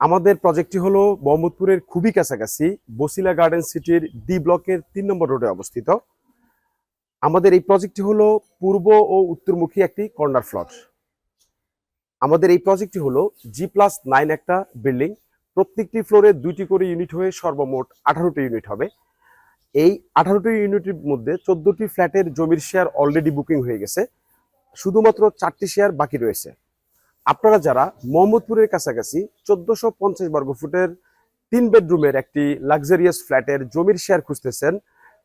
আমাদের প্রজেক্টটি হলো মোহাম্মদপুরের খুবই কাছাকাছি বসিলা গার্ডেন সিটির ডি ব্লকের 3 নম্বর রোডে অবস্থিত। আমাদের এই প্রজেক্টটি হলো পূর্ব ও উত্তরমুখী একটি কর্নার প্লট। আমাদের এই প্রজেক্টটি হলো G+9 একটা বিল্ডিং। প্রত্যেকটি ফ্লোরে 2টি করে ইউনিট হয়ে সর্বমোট 18টি ইউনিট হবে। এই 18টি ইউনিটের মধ্যে 14টি ফ্ল্যাটের জমির শেয়ার অলরেডি বুকিং হয়ে গেছে, শুধুমাত্র 4টি শেয়ার বাকি রয়েছে। আপনারা যারা মোহাম্মদপুরের কাছাকাছি 1450 বর্গফুটের 3 বেডরুমের একটি লাক্সারিয়াস ফ্ল্যাটের জমির শেয়ার খুঁজতেছেন,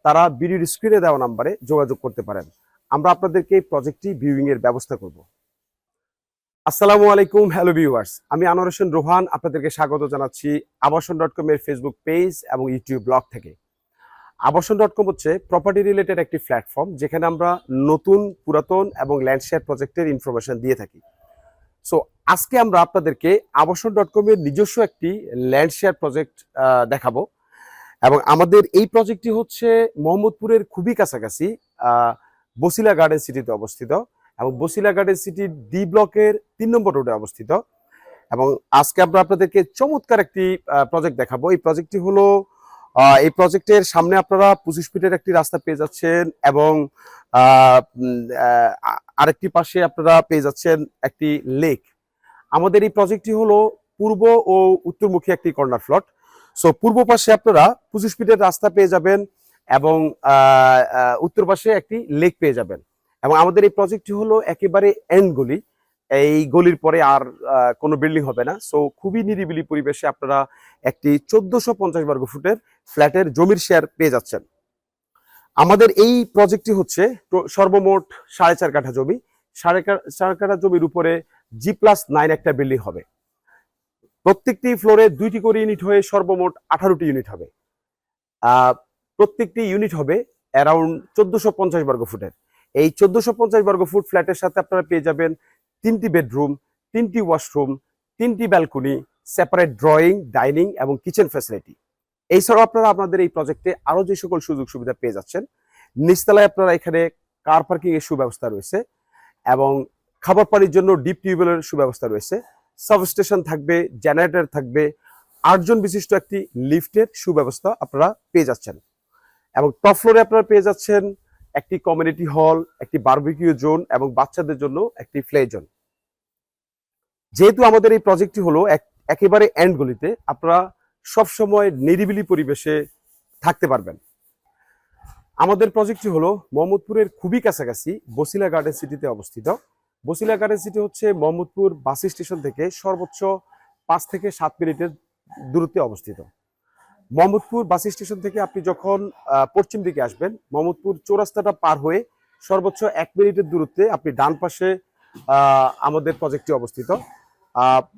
তারা ভিডিওর স্ক্রিনে দেওয়া নাম্বারে যোগাযোগ করতে পারেন। আমরা আপনাদেরকে এই প্রজেক্টটি ভিউইং এর ব্যবস্থা করব। আসসালামু আলাইকুম, হ্যালো ভিউয়ার্স, আমি আনোয়ার হোসেন রোহান আপনাদেরকে স্বাগত জানাচ্ছি আবাসন.com এর ফেসবুক পেজ এবং ইউটিউব ব্লগ থেকে। আবাসন.com হচ্ছে প্রপার্টি রিলেটেড একটি প্ল্যাটফর্ম, যেখানে আমরা নতুন, পুরাতন এবং ল্যান্ড শেয়ার প্রজেক্টের ইনফরমেশন দিয়ে থাকি। সো আজকে আমরা আপনাদেরকে আবাসন.com এর নিজস্ব একটি ল্যান্ড শেয়ার প্রজেক্ট দেখাবো, এবং আমাদের এই প্রজেক্টটি হচ্ছে মোহাম্মদপুরের খুবই কাছাকাছি বসিলা গার্ডেন সিটিতে অবস্থিত, এবং বসিলা গার্ডেন সিটির ডি ব্লকের 3 নম্বর রোডে অবস্থিত। এবং আজকে আমরা আপনাদেরকে চমৎকার একটি প্রজেক্ট দেখাবো। এই প্রজেক্টটি হলো এই প্রজেক্টের সামনে আপনারা 25 ফিটের একটি রাস্তা পেয়ে যাচ্ছেন, এবং আরেকটি পাশে আপনারা পেয়ে যাচ্ছেন একটি লেক। আমাদের এই প্রজেক্টটি হলো পূর্ব ও উত্তরমুখী একটি কর্নার প্লট। সো পূর্ব পাশে আপনারা 25 ফিটের রাস্তা পেয়ে যাবেন, এবং উত্তর পাশে একটি লেক পেয়ে যাবেন। এবং আমাদের এই প্রজেক্টটি হলো একেবারে এন্ড গলি। এই গলির পরে আর কোনো বিল্ডিং হবে না। সো খুবই নিরিবিলি পরিবেশে আপনারা একটি 1450 বর্গফুটের ফ্ল্যাটের জমির শেয়ার পেয়ে যাচ্ছেন। আমাদের এই প্রজেক্টটি হচ্ছে সর্বমোট 4.5 কাঠা জমি। 4.5 কাঠা জমির উপরে G+9 একটা বিল্ডিং হবে। প্রত্যেকটি ফ্লোরে 2টি করে ইউনিট হয়ে সর্বমোট 18টি ইউনিট হবে। প্রত্যেকটি ইউনিট হবে অ্যারাউন্ড 1450 বর্গফুটের। এই 1450 বর্গফুট ফ্ল্যাটের সাথে আপনারা পেয়ে যাবেন 3টি বেডরুম, 3টি ওয়াশরুম, 3টি ব্যালকনি, সেপারেট ড্রয়িং, ডাইনিং এবং কিচেন ফ্যাসিলিটি। এছাড়াও আপনারা আপনাদের এই প্রজেক্টে আরো যে সকল সুযোগ সুবিধা পেয়ে যাচ্ছেন, নিচতলায় আপনারা এখানে কার পার্কিং এর সুব্যবস্থা রয়েছে, এবং খাবার পানির জন্য ডিপ টিউবওয়েলের সুব্যবস্থা রয়েছে। সাবস্টেশন থাকবে, জেনারেটর থাকবে, 8জন বিশিষ্ট একটি লিফটের সুব্যবস্থা আপনারা পেয়ে যাচ্ছেন। এবং টপ ফ্লোরে আপনারা পেয়ে যাচ্ছেন একটি কমিউনিটি হল, একটি বারবিকিউ জোন এবং বাচ্চাদের জন্য একটি প্লে জোন। যেহেতু আমাদের এই প্রজেক্টটি হলো একেবারে এন্ড গলিতে, আপনারা সবসময় নিরিবিলি পরিবেশে থাকতে পারবেন। আমাদের প্রজেক্টটি হলো মোহাম্মদপুরের খুবই কাছাকাছি বসিলা গার্ডেন সিটিতে অবস্থিত। বসিলা গার্ডেন সিটি হচ্ছে মোহাম্মদপুর বাস স্টেশন থেকে সর্বোচ্চ 5 থেকে 7 মিনিটের দূরত্বে অবস্থিত। মোহাম্মদপুর বাস স্টেশন থেকে আপনি যখন পশ্চিম দিকে আসবেন, মোহাম্মদপুর চৌরাস্তাটা পার হয়ে সর্বোচ্চ 1 মিনিটের দূরত্বে আপনি ডান পাশে আমাদের প্রজেক্টটি অবস্থিত।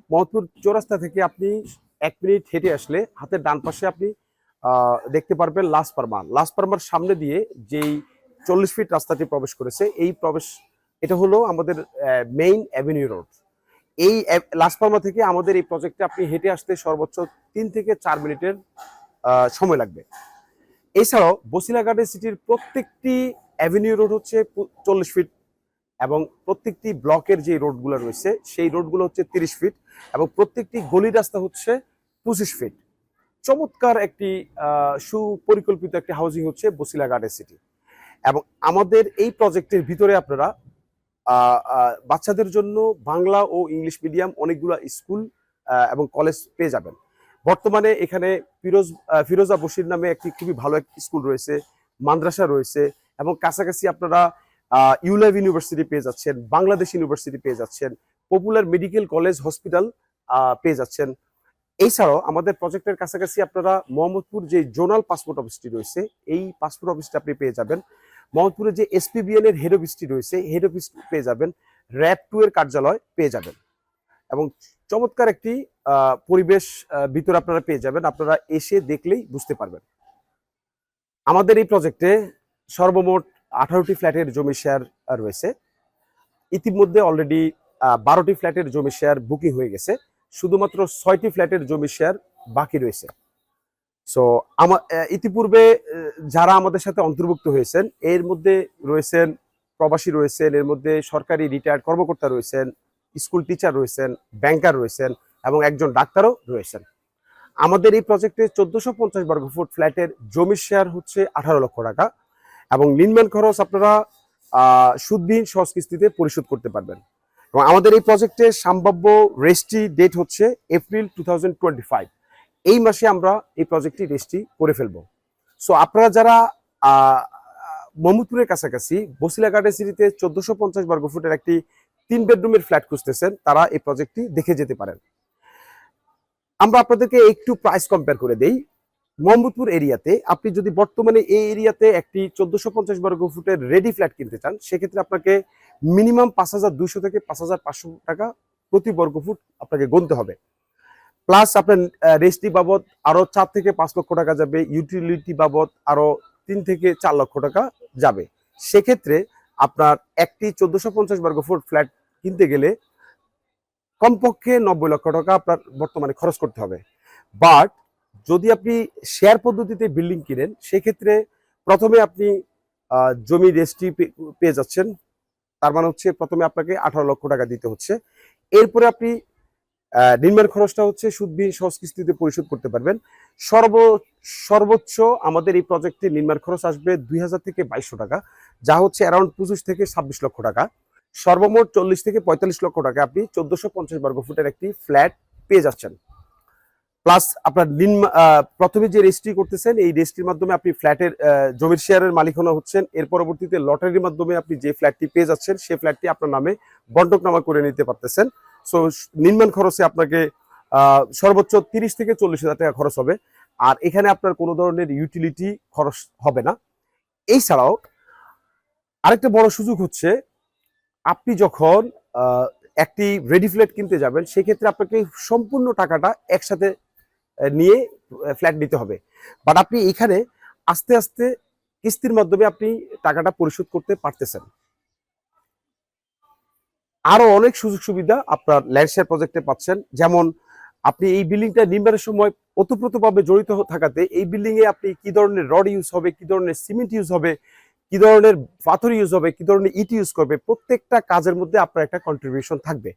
মোহাম্মদপুর চৌরাস্তা থেকে আপনি 1 মিনিট হেঁটে আসলে হাতের ডান পাশে আপনি দেখতে পারবেন লাসপারমার সামনে দিয়ে যেই 40 ফিট রাস্তাটি প্রবেশ করেছে, এটা হলো আমাদের মেইন অ্যাভিনিউ রোড। এই লাসপারমা থেকে আমাদের এই প্রজেক্টে আপনি হেঁটে আসতে সর্বোচ্চ 3 থেকে 4 মিনিটের সময় লাগবে। এছাড়াও বসিলা গার্ডেন সিটির প্রত্যেকটি অ্যাভিনিউ রোড হচ্ছে 40 ফিট, এবং প্রত্যেকটি ব্লকের যে রোডগুলো রয়েছে সেই রোডগুলো হচ্ছে 30 ফিট, এবং প্রত্যেকটি গলি রাস্তা হচ্ছে 25 ফিট। চমৎকার একটি সুপরিকল্পিত একটি হাউজিং হচ্ছে বসিলা গার্ডেন সিটি। এবং আমাদের এই প্রজেক্টের ভিতরে আপনারা বাচ্চাদের জন্য বাংলা ও ইংলিশ মিডিয়াম অনেকগুলো স্কুল এবং কলেজ পেয়ে যাবেন। বর্তমানে এখানে ফিরোজা বশির নামে একটি খুবই ভালো একটি স্কুল রয়েছে, মাদ্রাসা রয়েছে, এবং কাছাকাছি আপনারা ইউলাইভ ইউনিভার্সিটি পেয়ে যাচ্ছেন, বাংলাদেশ ইউনিভার্সিটি পেয়ে যাচ্ছেন, পপুলার মেডিকেল কলেজ হসপিটাল পেয়ে যাচ্ছেন। এছাড়াও আমাদের প্রজেক্টের কাছাকাছি আপনারা মোহাম্মদপুর যে জোনাল পাসপোর্ট অফিসটি রয়েছে, এই পাসপোর্ট অফিসটা আপনি পেয়ে যাবেন। মোহাম্মদপুরে যে SPBN এর হেড অফিসটি রয়েছে, হেড অফিস পেয়ে যাবেন। র্যাব 2 এর কার্যালয় পেয়ে যাবেন, এবং চমৎকার একটি পরিবেশ ভিতরে আপনারা পেয়ে যাবেন। আপনারা এসে দেখলেই বুঝতে পারবেন। আমাদের এই প্রজেক্টে সর্বমোট 18টি ফ্ল্যাটের জমি শেয়ার রয়েছে। ইতিমধ্যে অলরেডি 12টি ফ্ল্যাটের জমি শেয়ার বুকিং হয়ে গেছে, শুধুমাত্র 6টি ফ্ল্যাটের জমি শেয়ার বাকি রয়েছে। সো ইতিপূর্বে যারা আমাদের সাথে অন্তর্ভুক্ত হয়েছেন, এর মধ্যে রয়েছেন প্রবাসী রয়েছেন, এর মধ্যে সরকারি রিটায়ার্ড কর্মকর্তা রয়েছেন, স্কুল টিচার রয়েছেন, ব্যাংকার রয়েছেন, এবং একজন ডাক্তারও রয়েছেন। আমাদের এই প্রজেক্টে 1450 বর্গফুট ফ্ল্যাটের জমির শেয়ার হচ্ছে 18 লক্ষ টাকা এবং নির্মাণ খরচ আপনারা সুদবিহীন সহজ কিস্তিতে পরিশোধ করতে পারবেন। এবং আমাদের এই প্রজেক্টের সম্ভাব্য রেজিস্ট্রি ডেট হচ্ছে এপ্রিল 2025। এই মাসে আমরা এই প্রজেক্টটি রেজিস্ট্রি করে ফেলবো। সো আপনারা যারা মোহাম্মদপুরের কাছাকাছি বসিলা গার্ডেন সিটিতে 1450 বর্গফুটের একটি 3 বেডরুমের ফ্ল্যাট খুঁজতেছেন, তারা এই প্রজেক্টটি দেখে যেতে পারেন। আমরা আপনাদেরকে একটু প্রাইস কম্পেয়ার করে দেই। মোহাম্মদপুর এরিয়াতে আপনি যদি বর্তমানে এই এরিয়াতে একটি 1450 বর্গফুটের রেডি ফ্ল্যাট কিনতে চান, সেক্ষেত্রে আপনাকে মিনিমাম 5200 থেকে 5500 টাকা প্রতি বর্গফুট আপনাকে গুনতে হবে। প্লাস আপনার রেজিস্ট্রি বাবদ আরো 4 থেকে 5 লক্ষ টাকা যাবে, ইউটিলিটি বাবদ আরো 3 থেকে 4 লক্ষ টাকা যাবে। সেক্ষেত্রে আপনার একটি 1450 বর্গফুট ফ্ল্যাট কিনতে গেলে কমপক্ষে 90 লক্ষ টাকা আপনার বর্তমানে খরচ করতে হবে। বাট যদি আপনি শেয়ার পদ্ধতিতে বিল্ডিং কিনেন, সেক্ষেত্রে প্রথমে আপনি জমি রেজিস্ট্রি পেয়ে যাচ্ছেন, তার মানে হচ্ছে প্রথমে আপনাকে 18 লক্ষ টাকা দিতে হচ্ছে। এরপরে আপনি নির্মাণ খরচটা হচ্ছে সুদবিহীন সহজ কিস্তিতে পরিশোধ করতে পারবেন। সর্বোচ্চ আমাদের এই প্রজেক্টে নির্মাণ খরচ আসবে 2000 থেকে 2200 টাকা, যা হচ্ছে অ্যারাউন্ড 25 থেকে 26 লক্ষ টাকা। সর্বমোট 40 থেকে 45 লক্ষ টাকা আপনি 1450 বর্গফুটের একটি ফ্ল্যাট পেয়ে যাচ্ছেন। প্লাস আপনার প্রথমে যে রেজিস্ট্রি করতেছেন, এই রেজিস্ট্রির মাধ্যমে আপনি ফ্ল্যাটের জমির শেয়ারের মালিক হচ্ছেন। এর পরবর্তীতে লটারির মাধ্যমে আপনি যে ফ্ল্যাটটি পেয়ে যাচ্ছেন, সেই ফ্ল্যাটটি আপনার নামে বন্টকনামা করে নিতে পারতেছেন। সো নির্মাণ খরচে আপনাকে সর্বোচ্চ 30 থেকে 40,000 টাকা খরচ হবে। আর এখানে আপনার কোনো ধরনের ইউটিলিটি খরচ হবে না। এছাড়াও আরেকটা বড় সুযোগ হচ্ছে, আপনি যখন একটি রেডি ফ্ল্যাট কিনতে যাবেন, সেক্ষেত্রে আপনাকে সম্পূর্ণ টাকাটা একসাথে নিয়ে ফ্ল্যাট নিতে হবে। বাট আপনি এখানে আস্তে আস্তে কিস্তির মাধ্যমে আপনি টাকাটা পরিশোধ করতে পারতেছেন। আরো অনেক সুযোগ সুবিধা আপনার ল্যান্ড শেয়ার প্রজেক্টে পাচ্ছেন। যেমন আপনি এই বিল্ডিংটা নির্মাণের সময় ওতপ্রোতভাবে জড়িত থাকাতে এই বিল্ডিং এ আপনি কি ধরনের রড ইউজ হবে, কি ধরনের সিমেন্ট ইউজ হবে, কি ধরনের পাথর ইউজ হবে, কি ধরনের ইট ইউজ করবে, প্রত্যেকটা কাজের মধ্যে আপনার একটা কন্ট্রিবিউশন থাকবে।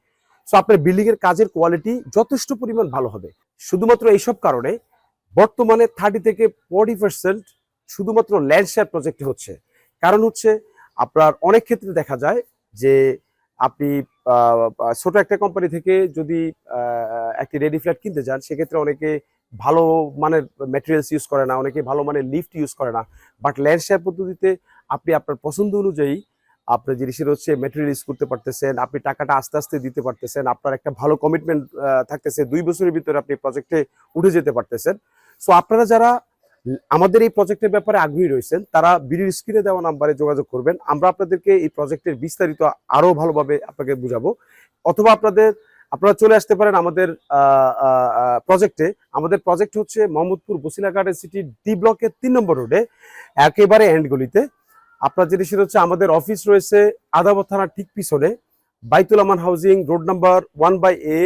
সো আপনার বিল্ডিং এর কাজের কোয়ালিটি যথেষ্ট পরিমাণ ভালো হবে। শুধুমাত্র এইসব কারণে বর্তমানে 30 থেকে 40% শুধুমাত্র ল্যান্ড শেয়ার প্রজেক্টে হচ্ছে। কারণ হচ্ছে আপনার অনেক ক্ষেত্রে দেখা যায় যে আপনি ছোট একটা কোম্পানি থেকে যদি একটি রেডি ফ্ল্যাট কিনতে যান, সেক্ষেত্রে অনেকে ভালো মানের ম্যাটেরিয়ালস ইউজ করে না, অনেকে ভালো মানের লিফট ইউজ করে না। বাট ল্যান্ড শেয়ার পদ্ধতিতে আপনি আপনার পছন্দ অনুযায়ী আপনার জিনিসের হচ্ছে ম্যাটেরিয়াল ইউজ করতে পারতেছেন, আপনি টাকাটা আস্তে আস্তে দিতে পারতেছেন, আপনার একটা ভালো কমিটমেন্ট থাকতেছে, 2 বছরের ভিতরে আপনি প্রজেক্টে উঠে যেতে পারতেছেন। সো আপনারা যারা আমাদের এই প্রজেক্টের ব্যাপারে আগ্রহী রয়েছেন, তারা ভিডিওর স্ক্রিনে দেওয়া নাম্বারে যোগাযোগ করবেন। আমরা আপনাদেরকে এই প্রজেক্টের বিস্তারিত আরো ভালোভাবে আপনাকে বুঝাবো। অথবা আপনারা চলে আসতে পারেন আমাদের প্রজেক্টে। আমাদের প্রজেক্ট হচ্ছে Mohammadpur Basila garden city D ব্লকের 3 নম্বর রোডে, একেবারে এন্ড গলিতে। আপনার জিনিসের হচ্ছে আমাদের অফিস রয়েছে আদাবর থানার ঠিক পিছনে, Baitul Aman housing, road number 1/A,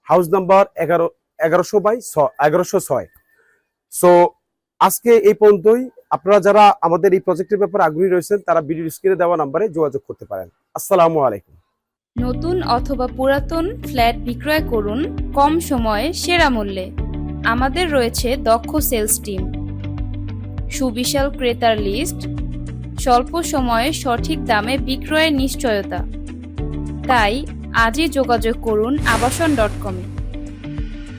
house number 1100/1106। So আজকে এই পর্যন্তই। আপনারা যারা আমাদের এই প্রজেক্টের ব্যাপারে আগ্রহী রয়েছেন, তারা ভিডিওর স্ক্রিনে দেওয়া নম্বরে যোগাযোগ করতে পারেন। আসসালামু আলাইকুম। নতুন অথবা পুরাতন ফ্ল্যাট বিক্রয় করুন কম সময়ে সেরা মূল্যে। আমাদের রয়েছে দক্ষ সেলস টিম, সুবিশাল ক্রেতার লিস্ট, স্বল্প সময়ে সঠিক দামে বিক্রয়ের নিশ্চয়তা। তাই আজই যোগাযোগ করুন আবাসন.com-এ।